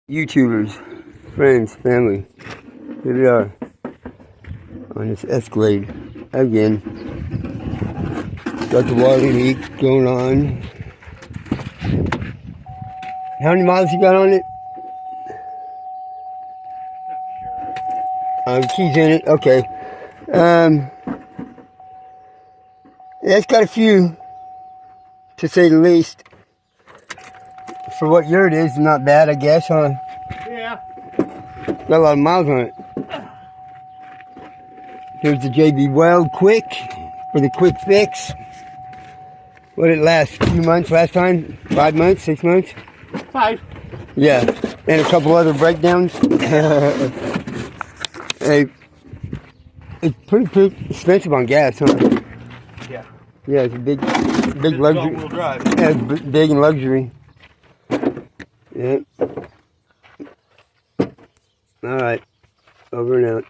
YouTubers, friends, family, here we are on this Escalade again. Got the water leak going on. How many miles you got on it? Not sure. Keys in it, okay. It's got a few, to say the least. For what year it is, not bad, I guess, huh? Yeah. Got a lot of miles on it. Here's the JB Weld Quick for the quick fix. What did it last? A few months last time? 5 months? 6 months? 5. Yeah. And a couple other breakdowns. Hey, it's pretty expensive on gas, huh? Yeah. Yeah, it's a big luxury. All-wheel drive. Yeah, it's big and luxury. Yeah. All right. Over and out.